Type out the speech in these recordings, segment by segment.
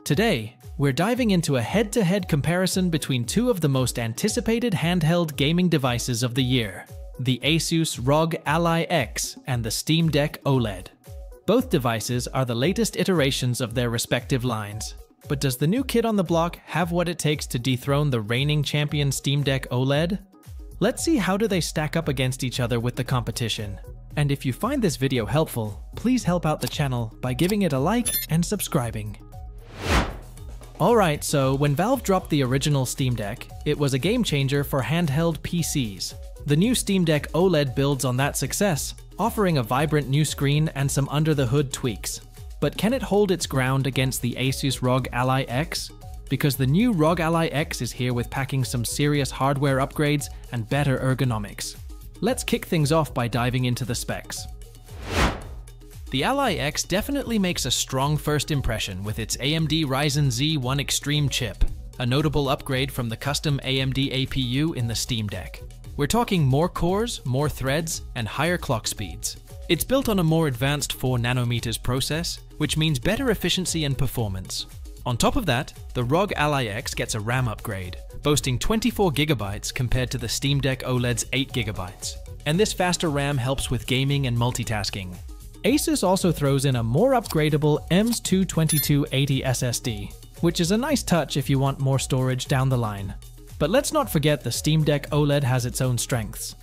Today, we're diving into a head-to-head comparison between two of the most anticipated handheld gaming devices of the year, the Asus ROG Ally X and the Steam Deck OLED. Both devices are the latest iterations of their respective lines. But does the new kid on the block have what it takes to dethrone the reigning champion Steam Deck OLED? Let's see how do they stack up against each other with the competition. And if you find this video helpful, please help out the channel by giving it a like and subscribing. Alright, so when Valve dropped the original Steam Deck, it was a game changer for handheld PCs. The new Steam Deck OLED builds on that success, offering a vibrant new screen and some under-the-hood tweaks. But can it hold its ground against the Asus ROG Ally X? Because the new ROG Ally X is here with packing some serious hardware upgrades and better ergonomics. Let's kick things off by diving into the specs. The Ally X definitely makes a strong first impression with its AMD Ryzen Z1 Extreme chip, a notable upgrade from the custom AMD APU in the Steam Deck. We're talking more cores, more threads, and higher clock speeds. It's built on a more advanced 4 nanometers process, which means better efficiency and performance. On top of that, the ROG Ally X gets a RAM upgrade, boasting 24 GB compared to the Steam Deck OLED's 8 GB. And this faster RAM helps with gaming and multitasking. Asus also throws in a more upgradable EMS 22280 SSD, which is a nice touch if you want more storage down the line. But let's not forget the Steam Deck OLED has its own strengths.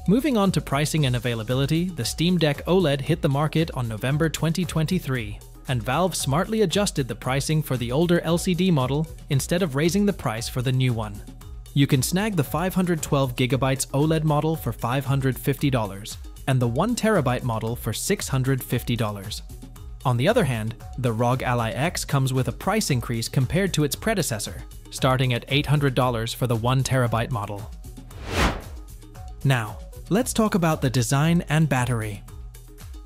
Moving on to pricing and availability, the Steam Deck OLED hit the market on November 2023, and Valve smartly adjusted the pricing for the older LCD model instead of raising the price for the new one. You can snag the 512GB OLED model for $550, and the 1TB model for $650. On the other hand, the ROG Ally X comes with a price increase compared to its predecessor, starting at $800 for the 1TB model. Now, let's talk about the design and battery.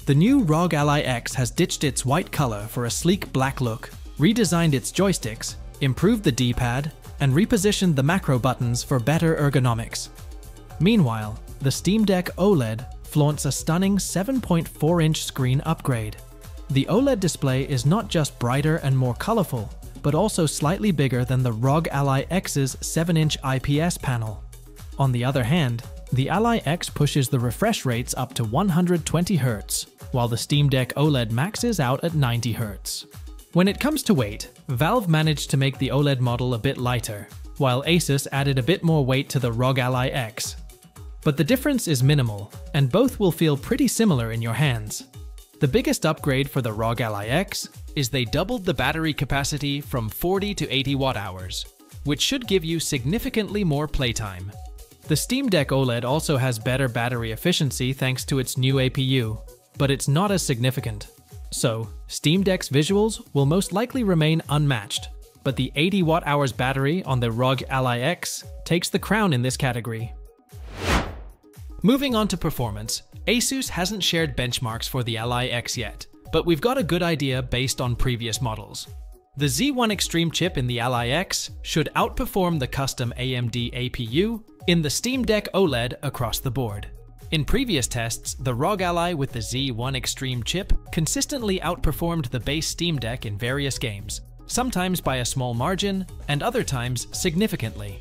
The new ROG Ally X has ditched its white color for a sleek black look, redesigned its joysticks, improved the D-pad, and repositioned the macro buttons for better ergonomics. Meanwhile, the Steam Deck OLED flaunts a stunning 7.4-inch screen upgrade. The OLED display is not just brighter and more colorful, but also slightly bigger than the ROG Ally X's 7-inch IPS panel. On the other hand, the Ally X pushes the refresh rates up to 120 Hz, while the Steam Deck OLED maxes out at 90 Hz. When it comes to weight, Valve managed to make the OLED model a bit lighter, while Asus added a bit more weight to the ROG Ally X. But the difference is minimal, and both will feel pretty similar in your hands. The biggest upgrade for the ROG Ally X is they doubled the battery capacity from 40 to 80 watt-hours, which should give you significantly more playtime. The Steam Deck OLED also has better battery efficiency thanks to its new APU, but it's not as significant. So, Steam Deck's visuals will most likely remain unmatched, but the 80 watt-hours battery on the ROG Ally X takes the crown in this category. Moving on to performance, Asus hasn't shared benchmarks for the Ally X yet, but we've got a good idea based on previous models. The Z1 Extreme chip in the Ally X should outperform the custom AMD APU in the Steam Deck OLED across the board. In previous tests, the ROG Ally with the Z1 Extreme chip consistently outperformed the base Steam Deck in various games, sometimes by a small margin, and other times significantly.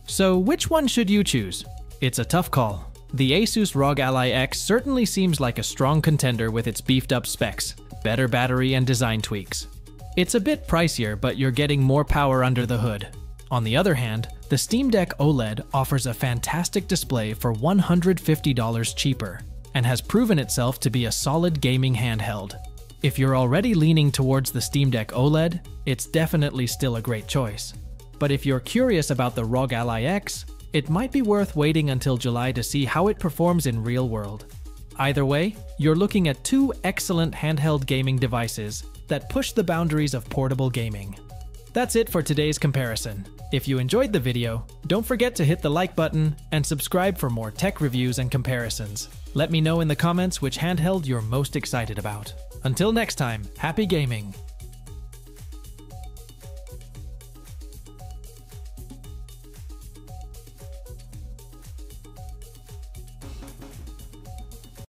So which one should you choose? It's a tough call. The Asus ROG Ally X certainly seems like a strong contender with its beefed up specs, better battery and design tweaks. It's a bit pricier, but you're getting more power under the hood. On the other hand, the Steam Deck OLED offers a fantastic display for $150 cheaper, and has proven itself to be a solid gaming handheld. If you're already leaning towards the Steam Deck OLED, it's definitely still a great choice. But if you're curious about the ROG Ally X, it might be worth waiting until July to see how it performs in real world. Either way, you're looking at two excellent handheld gaming devices that push the boundaries of portable gaming. That's it for today's comparison. If you enjoyed the video, don't forget to hit the like button and subscribe for more tech reviews and comparisons. Let me know in the comments which handheld you're most excited about. Until next time, happy gaming!